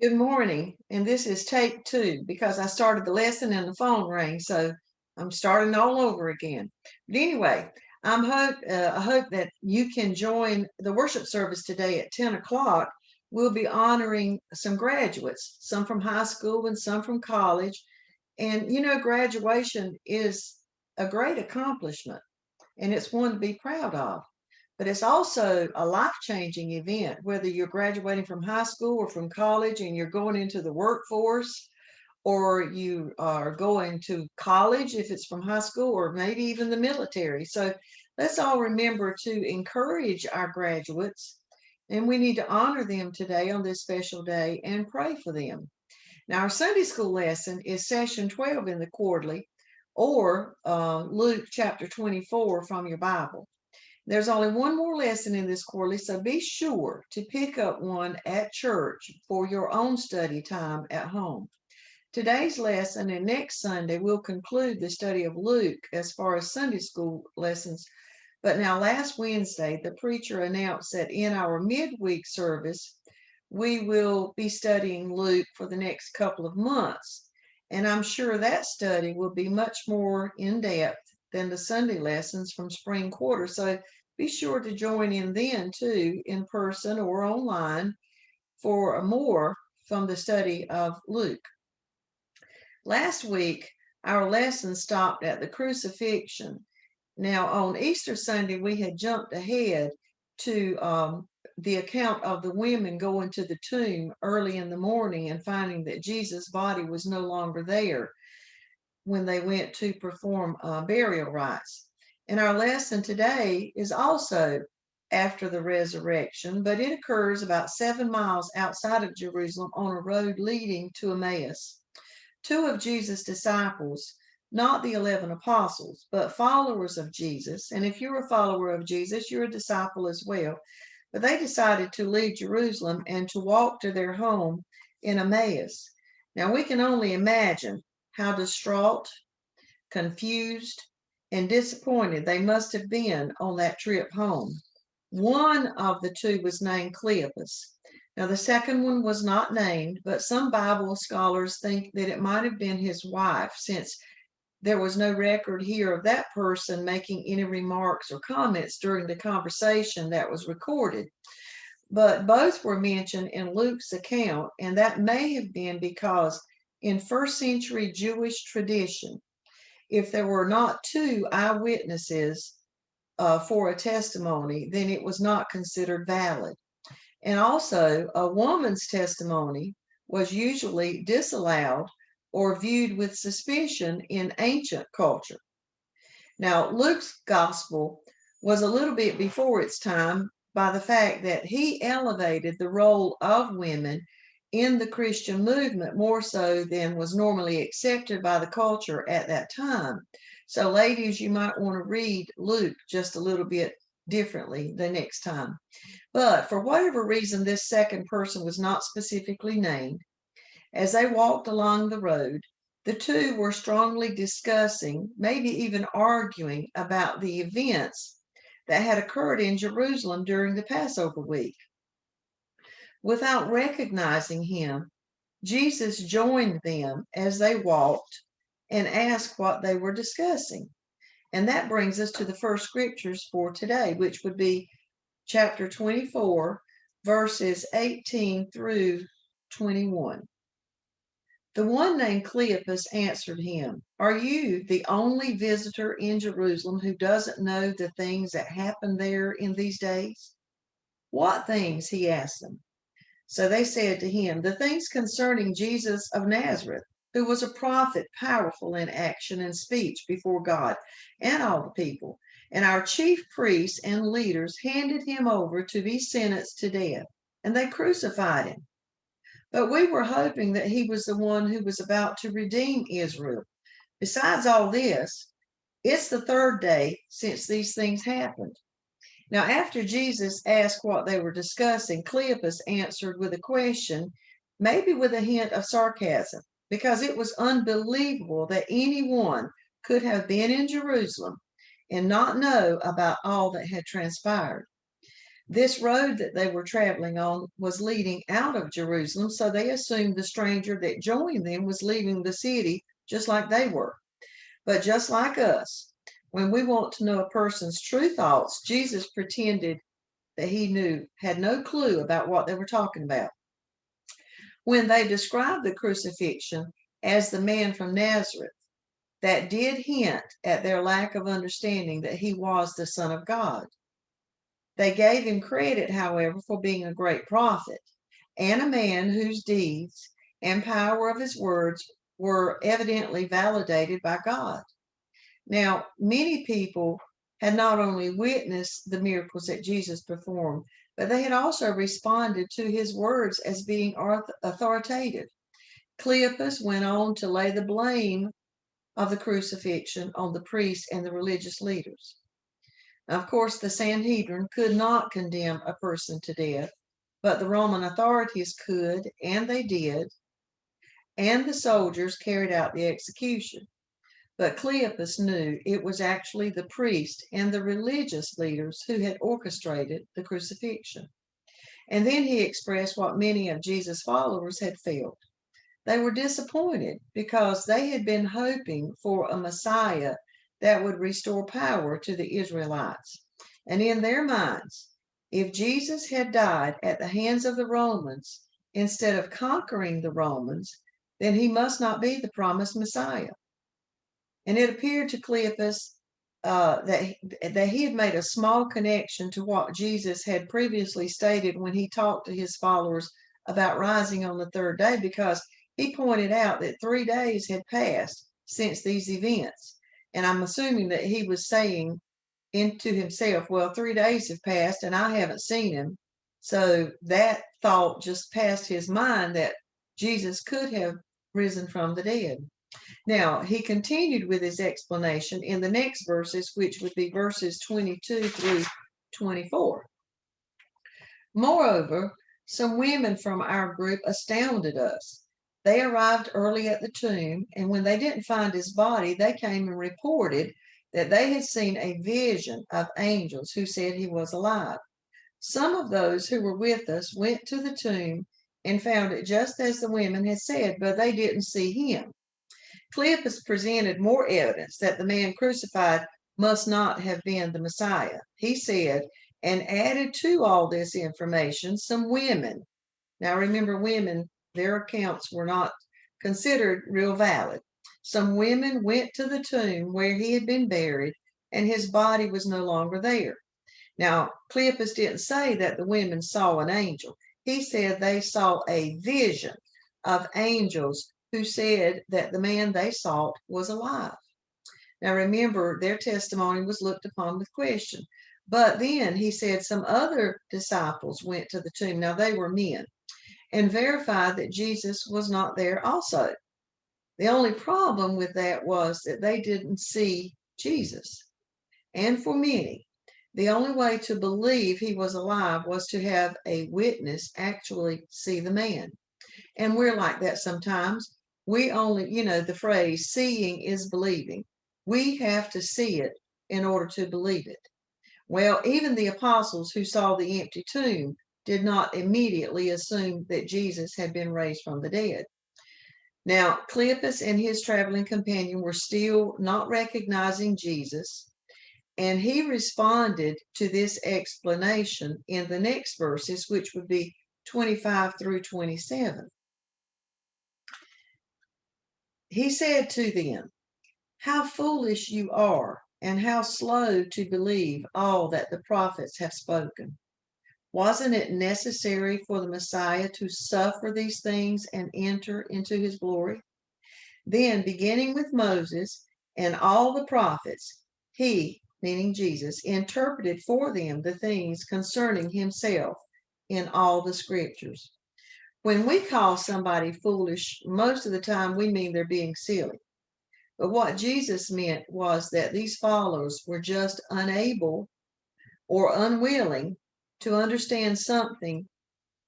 Good morning, and this is take two because I started the lesson and the phone rang, so I'm starting all over again. But anyway, I hope that you can join the worship service today at 10 o'clock. We'll be honoring some graduates, some from high school and some from college. And graduation is a great accomplishment and it's one to be proud of. But it's also a life changing event, whether you're graduating from high school or from college and you're going into the workforce, or you are going to college if it's from high school, or maybe even the military. So let's all remember to encourage our graduates, and we need to honor them today on this special day and pray for them. Now, our Sunday school lesson is session 12 in the quarterly, or Luke chapter 24 from your Bible. There's only one more lesson in this quarterly, so be sure to pick up one at church for your own study time at home. Today's lesson and next Sunday will conclude the study of Luke as far as Sunday school lessons. But now, last Wednesday, the preacher announced that in our midweek service, we will be studying Luke for the next couple of months. And I'm sure that study will be much more in depth than the Sunday lessons from spring quarter. So be sure to join in then too, in person or online, for more from the study of Luke. Last week, our lesson stopped at the crucifixion. Now, on Easter Sunday, we had jumped ahead to the account of the women going to the tomb early in the morning and finding that Jesus' body was no longer there when they went to perform burial rites. And our lesson today is also after the resurrection, but it occurs about 7 miles outside of Jerusalem on a road leading to Emmaus. Two of Jesus' disciples, not the 11 apostles, but followers of Jesus. And if you're a follower of Jesus, you're a disciple as well. But they decided to leave Jerusalem and to walk to their home in Emmaus. Now we can only imagine how distraught, confused, and disappointed they must have been on that trip home. One of the two was named Cleopas. Now, the second one was not named, but some Bible scholars think that it might have been his wife, since there was no record here of that person making any remarks or comments during the conversation that was recorded. But both were mentioned in Luke's account, and that may have been because in first century Jewish tradition, if there were not two eyewitnesses for a testimony, then it was not considered valid. And also, a woman's testimony was usually disallowed or viewed with suspicion in ancient culture. Now, Luke's gospel was a little bit before its time by the fact that he elevated the role of women in the Christian movement more so than was normally accepted by the culture at that time. So, ladies, you might want to read Luke just a little bit differently the next time. But for whatever reason, this second person was not specifically named. As they walked along the road, the two were strongly discussing, maybe even arguing about the events that had occurred in Jerusalem during the Passover week. Without recognizing him, Jesus joined them as they walked and asked what they were discussing. And that brings us to the first scriptures for today, which would be chapter 24, verses 18 through 21. The one named Cleopas answered him, "Are you the only visitor in Jerusalem who doesn't know the things that happened there in these days?" "What things?" he asked them. So they said to him, "The things concerning Jesus of Nazareth, who was a prophet, powerful in action and speech before God and all the people. And our chief priests and leaders handed him over to be sentenced to death, and they crucified him. But we were hoping that he was the one who was about to redeem Israel. Besides all this, it's the third day since these things happened." Now, after Jesus asked what they were discussing, Cleopas answered with a question, maybe with a hint of sarcasm, because it was unbelievable that anyone could have been in Jerusalem and not know about all that had transpired. This road that they were traveling on was leading out of Jerusalem, so they assumed the stranger that joined them was leaving the city just like they were. But just like us, when we want to know a person's true thoughts, Jesus pretended that he had no clue about what they were talking about. When they described the crucifixion as the man from Nazareth, that did hint at their lack of understanding that he was the Son of God. They gave him credit, however, for being a great prophet and a man whose deeds and power of his words were evidently validated by God. Now, many people had not only witnessed the miracles that Jesus performed, but they had also responded to his words as being authoritative. Cleopas went on to lay the blame of the crucifixion on the priests and the religious leaders. Of course, the Sanhedrin could not condemn a person to death, but the Roman authorities could, and they did, and the soldiers carried out the execution. But Cleopas knew it was actually the priest and the religious leaders who had orchestrated the crucifixion. And then he expressed what many of Jesus' followers had felt. They were disappointed because they had been hoping for a Messiah that would restore power to the Israelites. And in their minds, if Jesus had died at the hands of the Romans instead of conquering the Romans, then he must not be the promised Messiah. And it appeared to Cleopas that he had made a small connection to what Jesus had previously stated when he talked to his followers about rising on the third day, because he pointed out that 3 days had passed since these events. And I'm assuming that he was saying into himself, well, 3 days have passed and I haven't seen him. So that thought just passed his mind that Jesus could have risen from the dead. Now, he continued with his explanation in the next verses, which would be verses 22 through 24. Moreover, some women from our group astounded us. They arrived early at the tomb, and when they didn't find his body, they came and reported that they had seen a vision of angels who said he was alive. Some of those who were with us went to the tomb and found it just as the women had said, but they didn't see him. Cleopas presented more evidence that the man crucified must not have been the Messiah. He said, and added to all this information some women. Now remember, women, their accounts were not considered real valid. Some women went to the tomb where he had been buried, and his body was no longer there. Now, Cleopas didn't say that the women saw an angel. He said they saw a vision of angels who said that the man they sought was alive. Now, remember, their testimony was looked upon with question. But then he said some other disciples went to the tomb. Now, they were men, and verified that Jesus was not there also. The only problem with that was that they didn't see Jesus. And for many, the only way to believe he was alive was to have a witness actually see the man. And we're like that sometimes. We only, the phrase seeing is believing. We have to see it in order to believe it. Well, even the apostles who saw the empty tomb did not immediately assume that Jesus had been raised from the dead. Now, Cleopas and his traveling companion were still not recognizing Jesus, and he responded to this explanation in the next verses, which would be 25 through 27. He said to them, "How foolish you are, and how slow to believe all that the prophets have spoken. Wasn't it necessary for the Messiah to suffer these things and enter into his glory?" Then, beginning with Moses and all the prophets, he, meaning Jesus, interpreted for them the things concerning himself in all the scriptures. When we call somebody foolish, most of the time we mean they're being silly. But what Jesus meant was that these followers were just unable or unwilling to understand something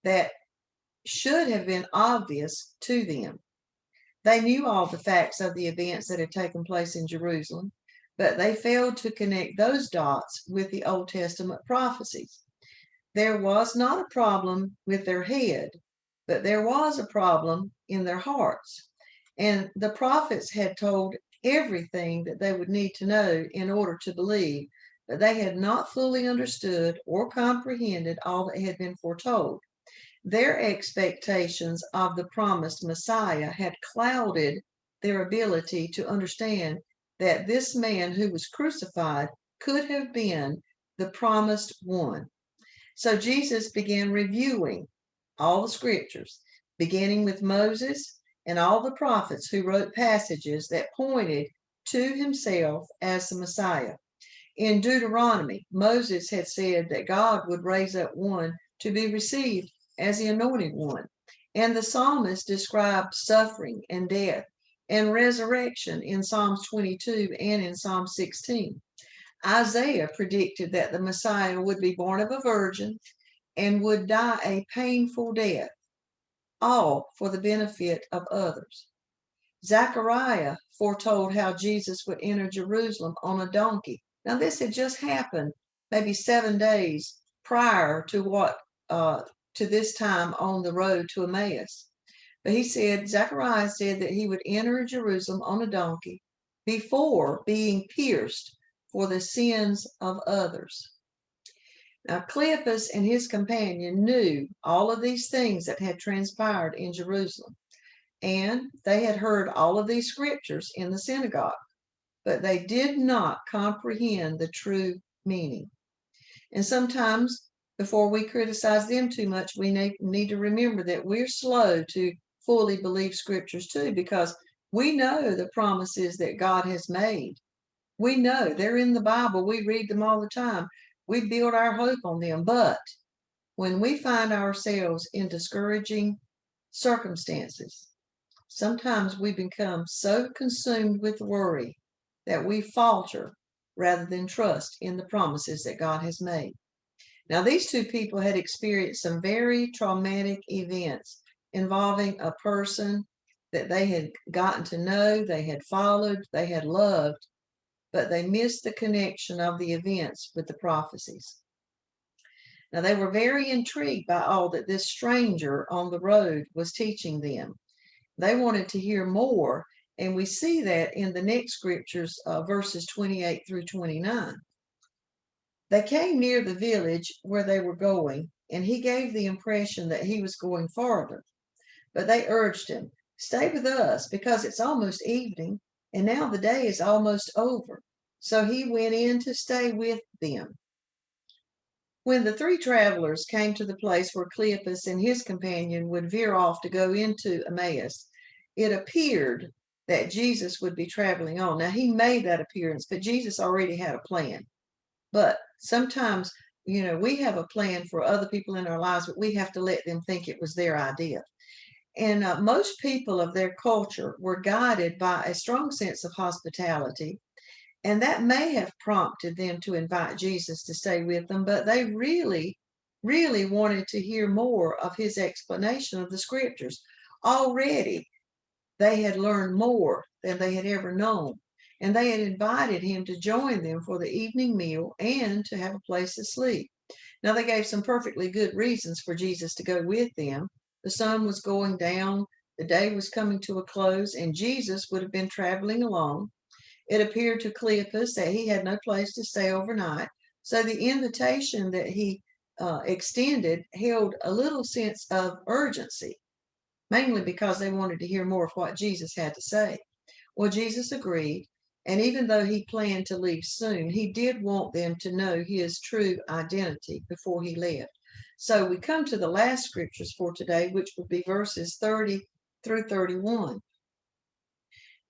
that should have been obvious to them. They knew all the facts of the events that had taken place in Jerusalem, but they failed to connect those dots with the Old Testament prophecies. There was not a problem with their head, but there was a problem in their hearts. And the prophets had told everything that they would need to know in order to believe, but they had not fully understood or comprehended all that had been foretold. Their expectations of the promised Messiah had clouded their ability to understand that this man who was crucified could have been the promised one. So Jesus began reviewing all the scriptures, beginning with Moses and all the prophets who wrote passages that pointed to himself as the Messiah. In Deuteronomy, Moses had said that God would raise up one to be received as the anointed one. And the psalmist described suffering and death and resurrection in Psalms 22 and in Psalm 16. Isaiah predicted that the Messiah would be born of a virgin and would die a painful death, all for the benefit of others. Zechariah foretold how Jesus would enter Jerusalem on a donkey. Now, this had just happened maybe 7 days prior to to this time on the road to Emmaus. But Zechariah said that he would enter Jerusalem on a donkey before being pierced for the sins of others. Now, Cleopas and his companion knew all of these things that had transpired in Jerusalem, and they had heard all of these scriptures in the synagogue, but they did not comprehend the true meaning. And sometimes, before we criticize them too much, we need to remember that we're slow to fully believe scriptures too, because we know the promises that God has made. We know they're in the Bible. We read them all the time. We build our hope on them. But when we find ourselves in discouraging circumstances, sometimes we become so consumed with worry that we falter rather than trust in the promises that God has made. Now, these two people had experienced some very traumatic events involving a person that they had gotten to know, they had followed, they had loved, but they missed the connection of the events with the prophecies. Now, they were very intrigued by all that this stranger on the road was teaching them. They wanted to hear more, and we see that in the next scriptures, verses 28 through 29. They came near the village where they were going, and he gave the impression that he was going farther. But they urged him, "Stay with us, because it's almost evening, and now the day is almost over." So he went in to stay with them. When the three travelers came to the place where Cleopas and his companion would veer off to go into Emmaus, it appeared that Jesus would be traveling on. Now, he made that appearance, but Jesus already had a plan. But sometimes, we have a plan for other people in our lives, but we have to let them think it was their idea. And most people of their culture were guided by a strong sense of hospitality, and that may have prompted them to invite Jesus to stay with them, but they really, really wanted to hear more of his explanation of the scriptures. Already, they had learned more than they had ever known, and they had invited him to join them for the evening meal and to have a place to sleep. Now, they gave some perfectly good reasons for Jesus to go with them. The sun was going down, the day was coming to a close, and Jesus would have been traveling alone. It appeared to Cleopas that he had no place to stay overnight, so the invitation that he extended held a little sense of urgency, mainly because they wanted to hear more of what Jesus had to say. Well, Jesus agreed, and even though he planned to leave soon, he did want them to know his true identity before he left. So we come to the last scriptures for today, which would be verses 30 through 31.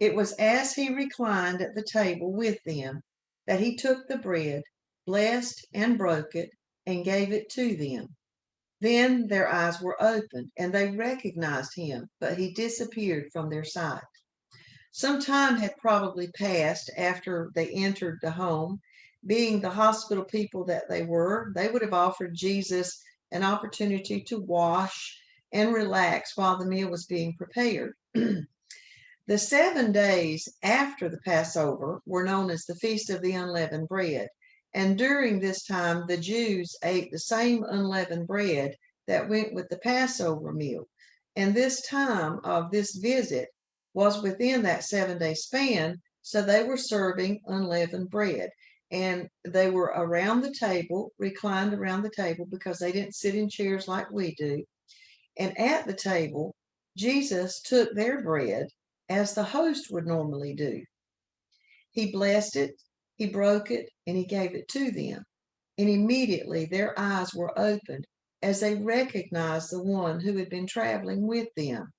It was as he reclined at the table with them that he took the bread, blessed and broke it, and gave it to them. Then their eyes were opened, and they recognized him, but he disappeared from their sight. Some time had probably passed after they entered the home. Being the hospital people that they were, they would have offered Jesus an opportunity to wash and relax while the meal was being prepared. The 7 days after the Passover were known as the Feast of the Unleavened Bread, And during this time, the Jews ate the same unleavened bread that went with the Passover meal. And this time of this visit was within that 7 day span, so they were serving unleavened bread. And they were around the table, reclined around the table, because they didn't sit in chairs like we do. And at the table, Jesus took their bread as the host would normally do. He blessed it, he broke it, and he gave it to them. And immediately their eyes were opened as they recognized the one who had been traveling with them.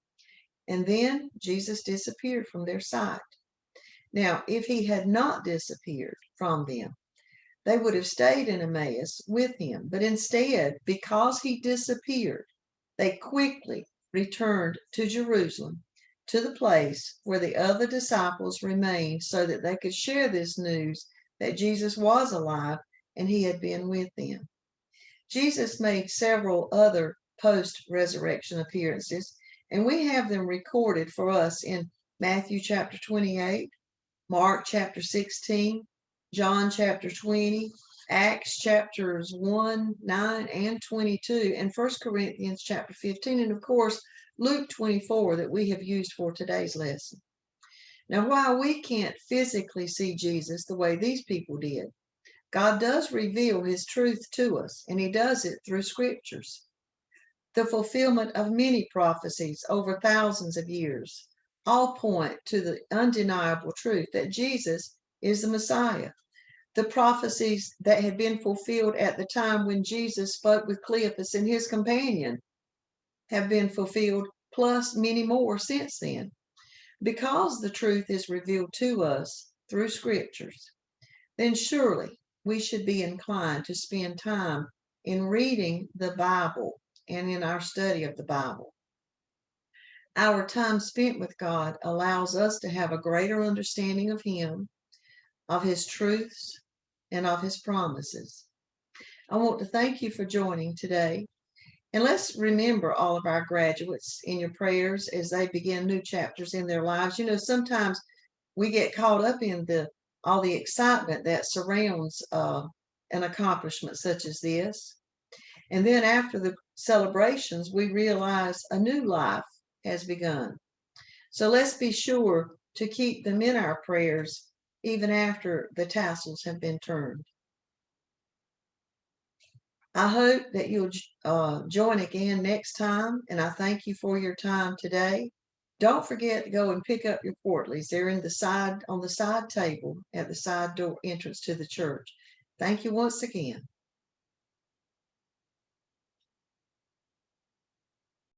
And then Jesus disappeared from their sight. Now, if he had not disappeared from them, they would have stayed in Emmaus with him. But instead, because he disappeared, they quickly returned to Jerusalem, to the place where the other disciples remained, so that they could share this news that Jesus was alive and he had been with them. Jesus made several other post-resurrection appearances, and we have them recorded for us in Matthew chapter 28, Mark chapter 16, John chapter 20, Acts chapters 1, 9, and 22, and 1 Corinthians chapter 15, and of course, Luke 24 that we have used for today's lesson. Now, while we can't physically see Jesus the way these people did, God does reveal his truth to us, and he does it through scriptures. The fulfillment of many prophecies over thousands of years all point to the undeniable truth that Jesus is the Messiah. The prophecies that had been fulfilled at the time when Jesus spoke with Cleopas and his companion have been fulfilled, plus many more since then. Because the truth is revealed to us through scriptures, then surely we should be inclined to spend time in reading the Bible and in our study of the Bible. Our time spent with God allows us to have a greater understanding of him, of his truths, and of his promises. I want to thank you for joining today. And let's remember all of our graduates in your prayers as they begin new chapters in their lives. You know, sometimes we get caught up in all the excitement that surrounds an accomplishment such as this. And then after the celebrations, we realize a new life has begun. So let's be sure to keep them in our prayers even after the tassels have been turned. I hope that you'll join again next time, and I thank you for your time today. Don't forget to go and pick up your quarterlies. They're on the side table at the side door entrance to the church. Thank you once again.